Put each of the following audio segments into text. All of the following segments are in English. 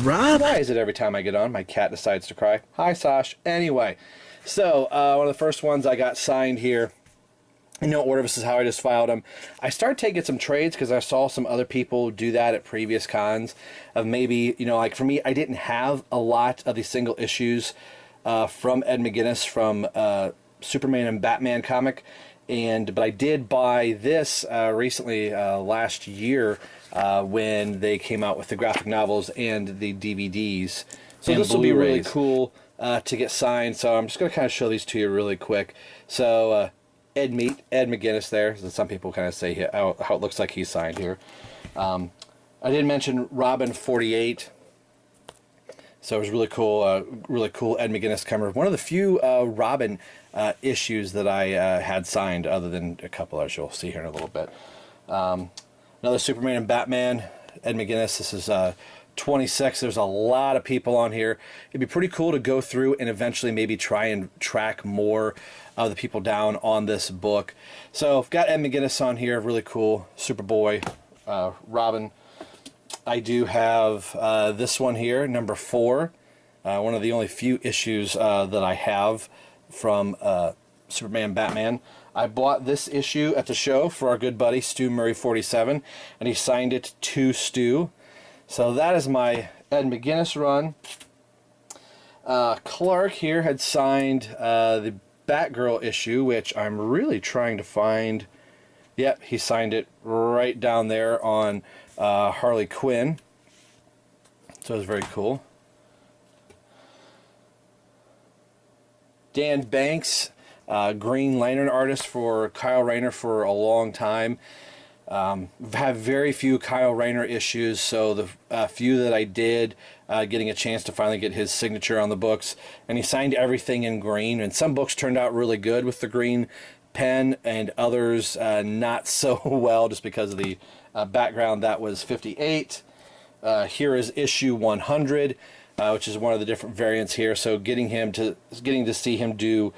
Rob? Why is it every time I get on, my cat decides to cry? Hi, Sash. Anyway, so one of the first ones I got signed here. In no order, this is how I just filed them. I started taking some trades because I saw some other people do that at previous cons. Of maybe, you know, like for me, I didn't have a lot of these single issues from Ed McGuinness from Superman and Batman comic. But I did buy this recently last year when they came out with the graphic novels and the DVDs. So this will be really cool to get signed. So I'm just going to kind of show these to you really quick. So Ed McGuinness there. So some people kind of say how it looks like he's signed here. I did mention Robin 48. So it was really cool Ed McGuinness cover. One of the few Robin issues that I had signed, other than a couple as you'll see here in a little bit. Another Superman and Batman, Ed McGuinness. This is 26. There's a lot of people on here. It'd be pretty cool to go through and eventually maybe try and track more of the people down on this book. So I've got Ed McGuinness on here, really cool. Superboy, Robin. I do have this one here, number 4. One of the only few issues that I have from Superman Batman. I bought this issue at the show for our good buddy Stu Murray 47, and he signed it to Stu. So that is my Ed McGuinness run. Clark here had signed the Batgirl issue, which I'm really trying to find. Yep, he signed it right down there on Harley Quinn. So it was very cool. Dan Banks, Green Lantern artist for Kyle Rayner for a long time. I've had very few Kyle Rayner issues, so the few that I did, getting a chance to finally get his signature on the books. And he signed everything in green, and some books turned out really good with the green pen, and others not so well just because of the background. That was 58. Here is issue 100, which is one of the different variants here. So getting to see him do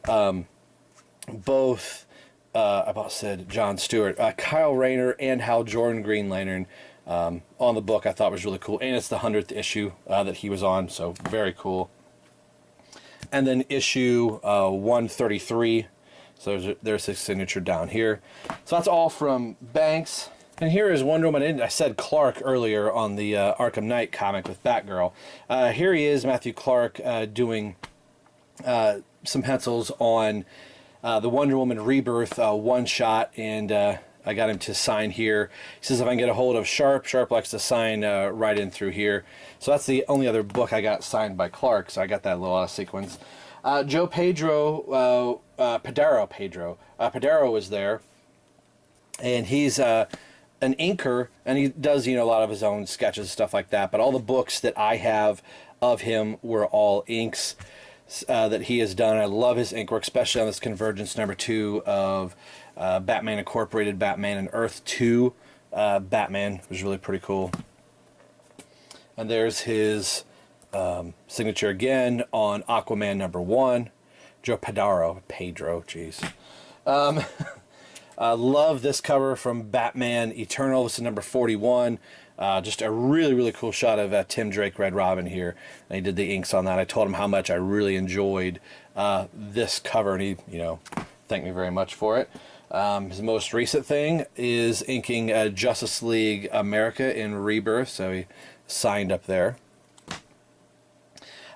both, I about said John Stewart, Kyle Rayner and Hal Jordan Green Lantern on the book, I thought was really cool. And it's the 100th issue that he was on, so very cool. And then issue 133. So there's his signature down here. So that's all from Banks. And here is Wonder Woman. I said Clark earlier on the Arkham Knight comic with Batgirl. Here he is, Matthew Clark, doing some pencils on the Wonder Woman Rebirth one-shot, and I got him to sign here. He says if I can get a hold of Sharp likes to sign right in through here. So that's the only other book I got signed by Clark, so I got that little sequence. Joe Pedro, Padaro was there, and he's an inker, and he does, a lot of his own sketches, stuff like that, but all the books that I have of him were all inks that he has done. I love his ink work, especially on this Convergence number 2 of Batman Incorporated, Batman and Earth 2 Batman. It was really pretty cool. And there's his signature again on Aquaman number 1. Joe Pedro, jeez. I love this cover from Batman Eternal. This is number 41. Just a really, really cool shot of Tim Drake, Red Robin here. And he did the inks on that. I told him how much I really enjoyed this cover, and he, thanked me very much for it. His most recent thing is inking Justice League America in Rebirth, so he signed up there.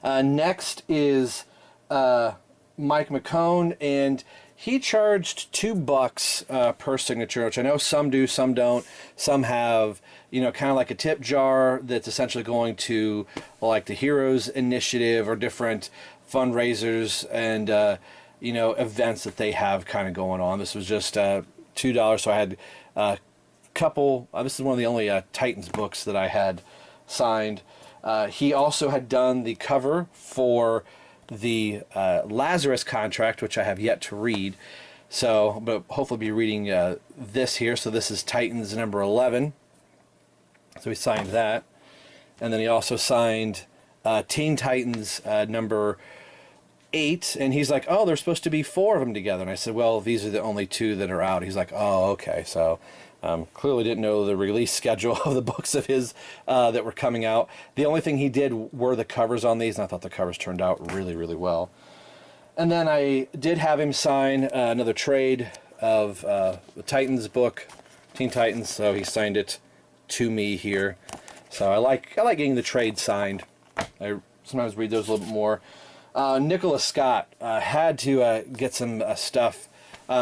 Next is Mike McCone, and he charged $2 per signature, which I know some do, some don't. Some have, kind of like a tip jar that's essentially going to like the Heroes Initiative or different fundraisers and, events that they have kind of going on. This was just $2, so I had a couple. This is one of the only Titans books that I had signed. He also had done the cover for the Lazarus contract, which I have yet to read. So, but hopefully be reading this here. So this is Titans number 11. So he signed that. And then he also signed Teen Titans number 8, and he's like, oh, there's supposed to be 4 of them together. And I said, well, these are the only 2 that are out. He's like, oh, okay. So clearly didn't know the release schedule of the books of his that were coming out. The only thing he did were the covers on these, and I thought the covers turned out really, really well. And then I did have him sign another trade of the Titans book, Teen Titans, so he signed it to me here. So I like getting the trade signed. I sometimes read those a little bit more. Nicola Scott had to get some stuff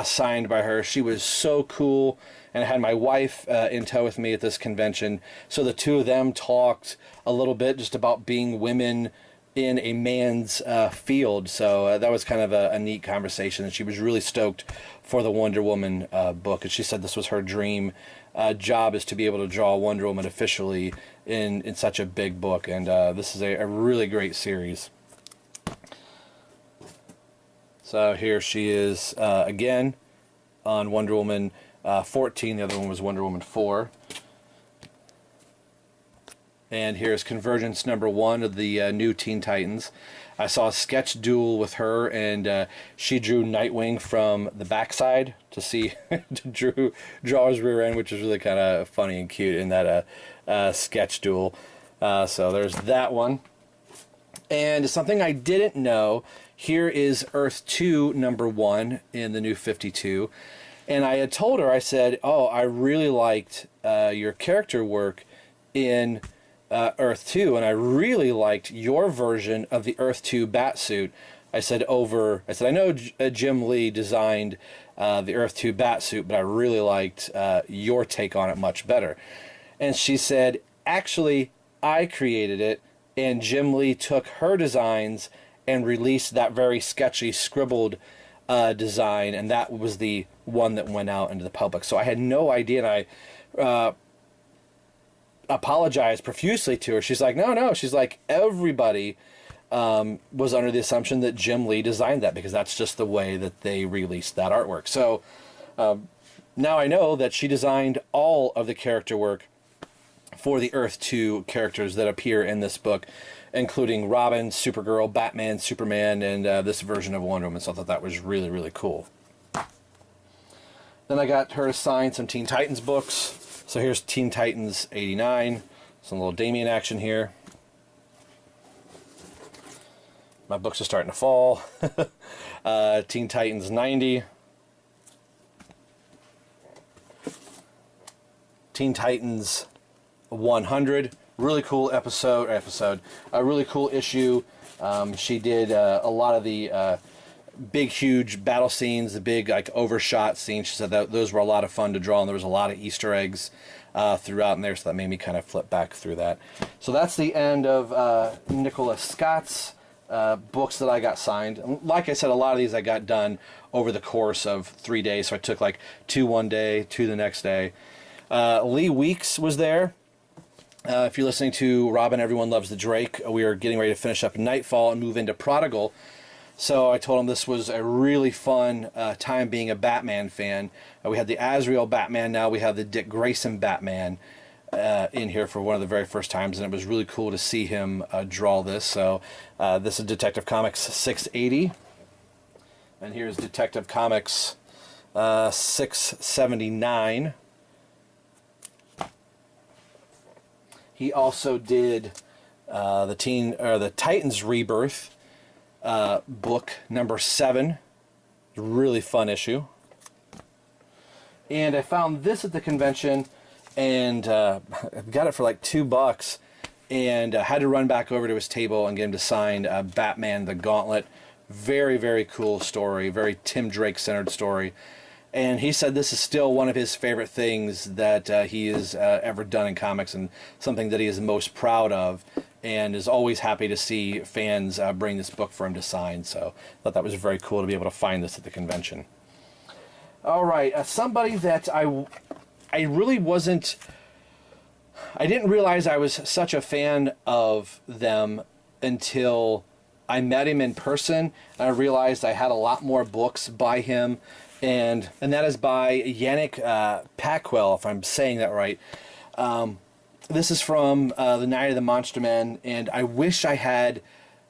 signed by her. She was so cool, and I had my wife in tow with me at this convention. So the two of them talked a little bit just about being women in a man's field. So that was kind of a neat conversation, and she was really stoked for the Wonder Woman book. And she said this was her dream job, is to be able to draw Wonder Woman officially in such a big book. And this is a really great series. So here she is again on Wonder Woman 14. The other one was Wonder Woman 4. And here's Convergence number 1 of the new Teen Titans. I saw a sketch duel with her, and she drew Nightwing from the backside to see to draw his rear end, which is really kind of funny and cute in that sketch duel. So there's that one. And something I didn't know, here is Earth 2 number 1 in the new 52. And I had told her, I said, oh, I really liked your character work in Earth 2, and I really liked your version of the Earth 2 Batsuit. I said, I know Jim Lee designed the Earth 2 Batsuit, but I really liked your take on it much better. And she said, actually, I created it, and Jim Lee took her designs and released that very sketchy, scribbled design, and that was the one that went out into the public. So I had no idea, and I apologized profusely to her. She's like, no. She's like, everybody was under the assumption that Jim Lee designed that, because that's just the way that they released that artwork. So now I know that she designed all of the character work for the Earth 2 characters that appear in this book, including Robin, Supergirl, Batman, Superman, and this version of Wonder Woman. So I thought that was really, really cool. Then I got her to sign some Teen Titans books. So here's Teen Titans 89. Some little Damian action here. My books are starting to fall. Teen Titans 90. Teen Titans 100. Really cool episode. A really cool issue. She did a lot of the big, huge battle scenes, the big, like, overshot scenes. She said that those were a lot of fun to draw, and there was a lot of Easter eggs throughout in there, so that made me kind of flip back through that. So that's the end of Nicola Scott's books that I got signed. Like I said, a lot of these I got done over the course of 3 days, so I took like 2 one day, 2 the next day. Lee Weeks was there. If you're listening to Robin, Everyone Loves the Drake, we are getting ready to finish up Nightfall and move into Prodigal. So I told him this was a really fun time being a Batman fan. We had the Azrael Batman, now we have the Dick Grayson Batman in here for one of the very first times, and it was really cool to see him draw this. So this is Detective Comics 680, and here's Detective Comics 679. He also did the Titans Rebirth book number 7. Really fun issue. And I found this at the convention, and I got it for like $2, and had to run back over to his table and get him to sign Batman the Gauntlet. Very, very cool story. Very Tim Drake centered story. And he said this is still one of his favorite things that he has ever done in comics, and something that he is most proud of, and is always happy to see fans bring this book for him to sign. So I thought that was very cool to be able to find this at the convention. All right, somebody that I really wasn't... I didn't realize I was such a fan of them until I met him in person, and I realized I had a lot more books by him. And that is by Yannick Paquel, if I'm saying that right. this is from the Night of the Monster Men, and I wish I had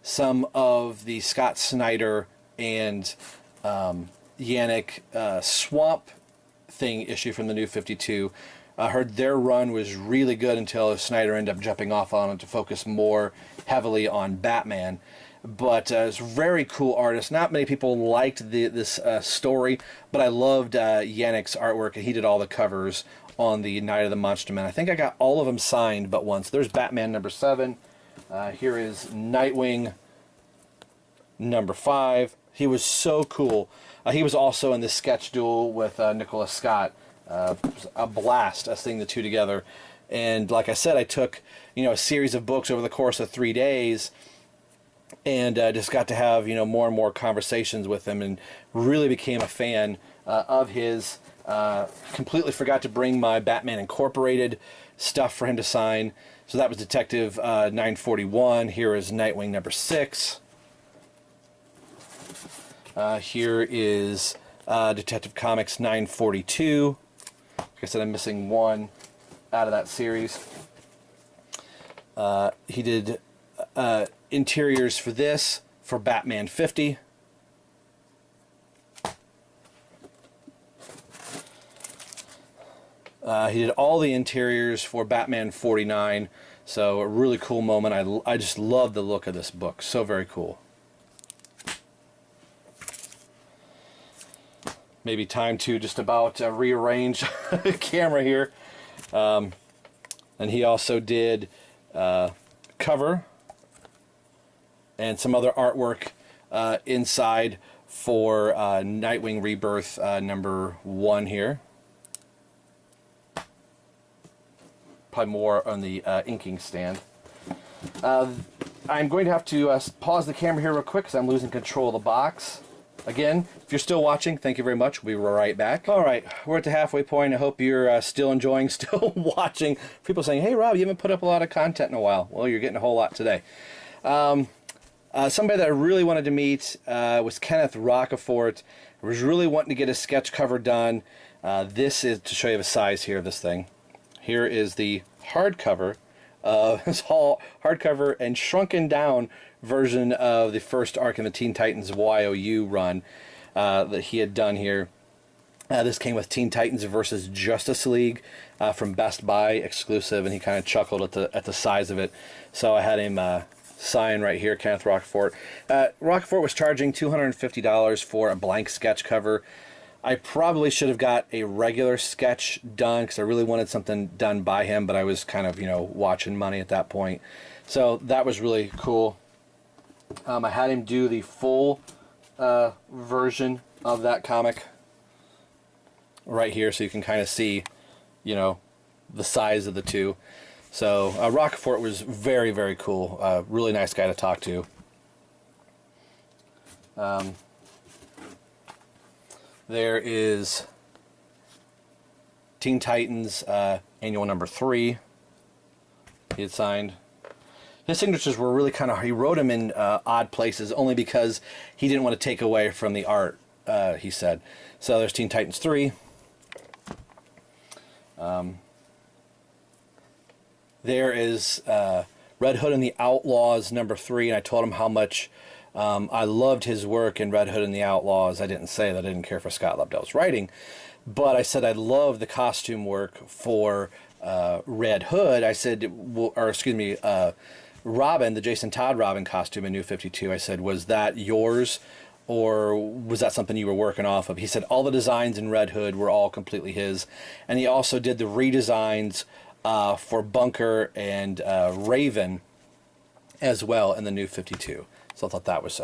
some of the Scott Snyder and Yannick Swamp Thing issue from the New 52. I heard their run was really good until Snyder ended up jumping off on it to focus more heavily on Batman. But it's a very cool artist. Not many people liked this story, but I loved Yannick's artwork, and he did all the covers on the Night of the Monster Men. I think I got all of them signed but once. There's Batman number 7. Here is Nightwing number 5. He was so cool. He was also in the sketch duel with Nicholas Scott. It was a blast, us seeing the two together. And like I said, I took a series of books over the course of 3 days, and just got to have more and more conversations with him, and really became a fan of his. Completely forgot to bring my Batman Incorporated stuff for him to sign. So that was Detective 941. Here is Nightwing number 6. Here is Detective Comics 942. Like I said, I'm missing one out of that series. He did interiors for this, for Batman 50. He did all the interiors for Batman 49. So a really cool moment. I just love the look of this book. So very cool. Maybe time to just about rearrange the camera here. And he also did cover and some other artwork inside for Nightwing Rebirth number 1 here. Probably more on the inking stand. I'm going to have to pause the camera here real quick because I'm losing control of the box. Again, if you're still watching, thank you very much. We'll be right back. All right, we're at the halfway point. I hope you're still enjoying, still watching. People saying, hey, Rob, you haven't put up a lot of content in a while. Well, you're getting a whole lot today. Somebody that I really wanted to meet was Kenneth Rocafort. I was really wanting to get a sketch cover done. This is to show you the size here of this thing. Here is the hardcover, this whole hardcover and shrunken down version of the first arc in the Teen Titans YOU run that he had done here. This came with Teen Titans versus Justice League from Best Buy exclusive, and he kind of chuckled at the size of it. So I had him sign right here, Kenneth Rocafort. Rocafort was charging $250 for a blank sketch cover. I probably should have got a regular sketch done because I really wanted something done by him, but I was kind of, watching money at that point. So that was really cool. I had him do the full version of that comic right here so you can kind of see, the size of the two. So Rocafort was very, very cool. Really nice guy to talk to. There is Teen Titans Annual number 3. He had signed. His signatures were really he wrote them in odd places only because he didn't want to take away from the art, he said. So there's Teen Titans 3. There is Red Hood and the Outlaws number 3, and I told him how much I loved his work in Red Hood and the Outlaws. I didn't say that I didn't care for Scott Lobdell's writing, but I said I loved the costume work for Red Hood. I said, Robin, the Jason Todd Robin costume in New 52, I said, was that yours or was that something you were working off of? He said all the designs in Red Hood were all completely his, and he also did the redesigns for Bunker and Raven as well in the New 52. So I thought that was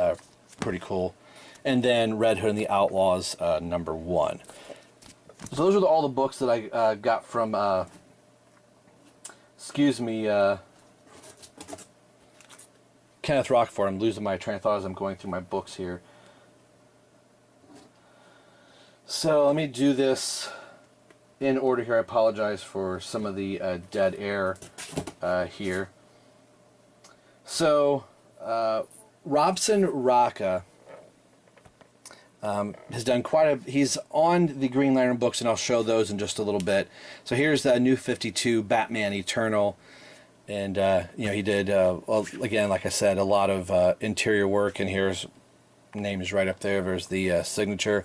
pretty cool. And then Red Hood and the Outlaws number 1. So those are all the books that I got from, Kenneth Rocafort. I'm losing my train of thought as I'm going through my books here. So let me do this in order here. I apologize for some of the dead air here. So Robson Rocca has done he's on the Green Lantern books, and I'll show those in just a little bit. So here's the New 52 Batman Eternal. And, he did, well, again, like I said, a lot of interior work, and here's, name is right up there, there's the signature.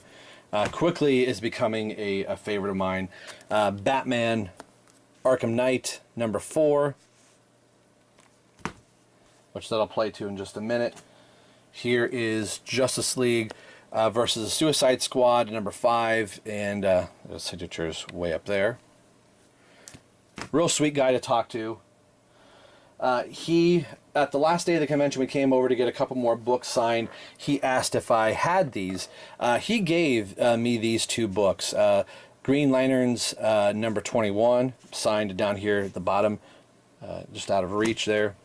Quickly is becoming a favorite of mine. Batman Arkham Knight number 4, which that'll play to in just a minute. Here is Justice League versus the Suicide Squad number 5, and the signature's way up there. Real sweet guy to talk to. He, at the last day of the convention, we came over to get a couple more books signed. He asked if I had these. He gave me these 2 books. Green Lanterns number 21, signed down here at the bottom, just out of reach there.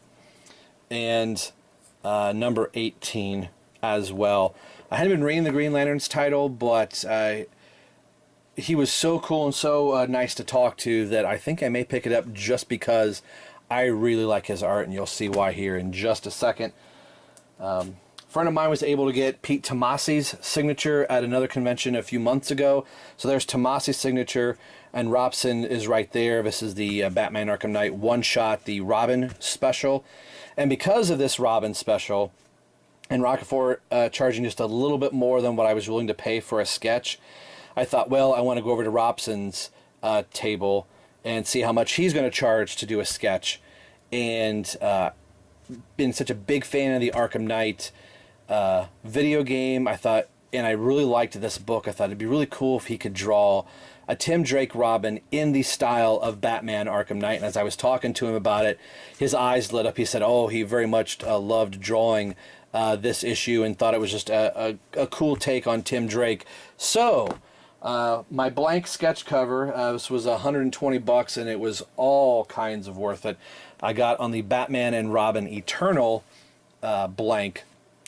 And number 18 as well. I hadn't been reading the Green Lanterns title, but he was so cool and so nice to talk to that I think I may pick it up just because I really like his art, and you'll see why here in just a second. A friend of mine was able to get Pete Tomasi's signature at another convention a few months ago. So there's Tomasi's signature, and Robson is right there. This is the Batman Arkham Knight one-shot, the Robin special. And because of this Robin special, and Rockefeller charging just a little bit more than what I was willing to pay for a sketch, I thought, well, I want to go over to Robson's table and see how much he's going to charge to do a sketch. And been such a big fan of the Arkham Knight video game, I thought, and I really liked this book, I thought it'd be really cool if he could draw a Tim Drake Robin in the style of Batman Arkham Knight. And as I was talking to him about it, his eyes lit up. He said, oh, he very much loved drawing this issue and thought it was just a cool take on Tim Drake. So my blank sketch cover, this was $120, and it was all kinds of worth it. I got on the Batman and Robin Eternal blank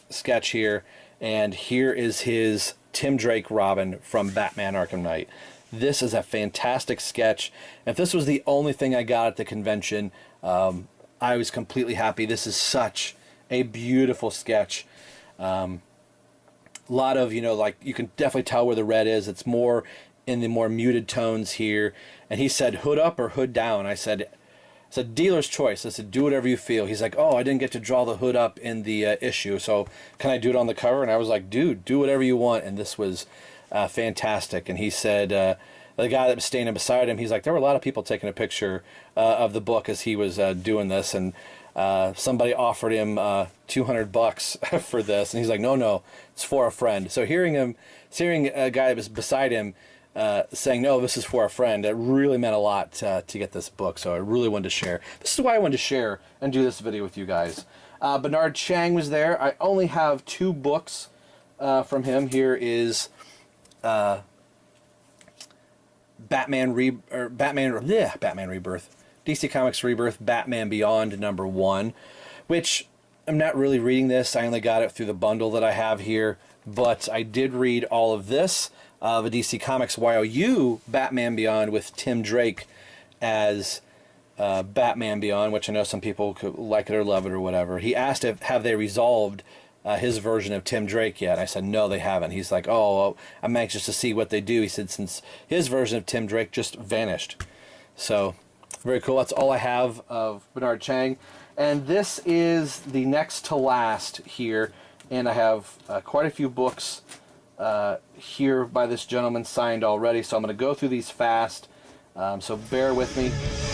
sketch here, and here is his Tim Drake Robin from Batman Arkham Knight. This is a fantastic sketch. If this was the only thing I got at the convention, I was completely happy. This is such a beautiful sketch. A lot of, like, you can definitely tell where the red is. It's more in the more muted tones here. And he said, hood up or hood down? I said, it's a dealer's choice. I said, do whatever you feel. He's like, oh, I didn't get to draw the hood up in the issue, so can I do it on the cover? And I was like, dude, do whatever you want. And this was fantastic. And he said, the guy that was standing beside him, he's like, there were a lot of people taking a picture of the book as he was doing this, and somebody offered him $200 for this, and he's like, no, it's for a friend. So hearing a guy that was beside him saying, no, this is for a friend, it really meant a lot to get this book. So I really wanted to share. This is why I wanted to share and do this video with you guys. Bernard Chang was there. I only have 2 books from him. Here is Batman Rebirth, DC Comics Rebirth, Batman Beyond number 1, which I'm not really reading this. I only got it through the bundle that I have here, but I did read all of this. The DC Comics YOU Batman Beyond with Tim Drake as Batman Beyond, which I know some people could like it or love it or whatever. He asked if have they resolved his version of Tim Drake yet. I said, no, they haven't. He's like, oh, I'm anxious to see what they do. He said, since his version of Tim Drake just vanished. So, very cool. That's all I have of Bernard Chang. And this is the next to last here. And I have quite a few books here by this gentleman signed already. So I'm going to go through these fast. So bear with me.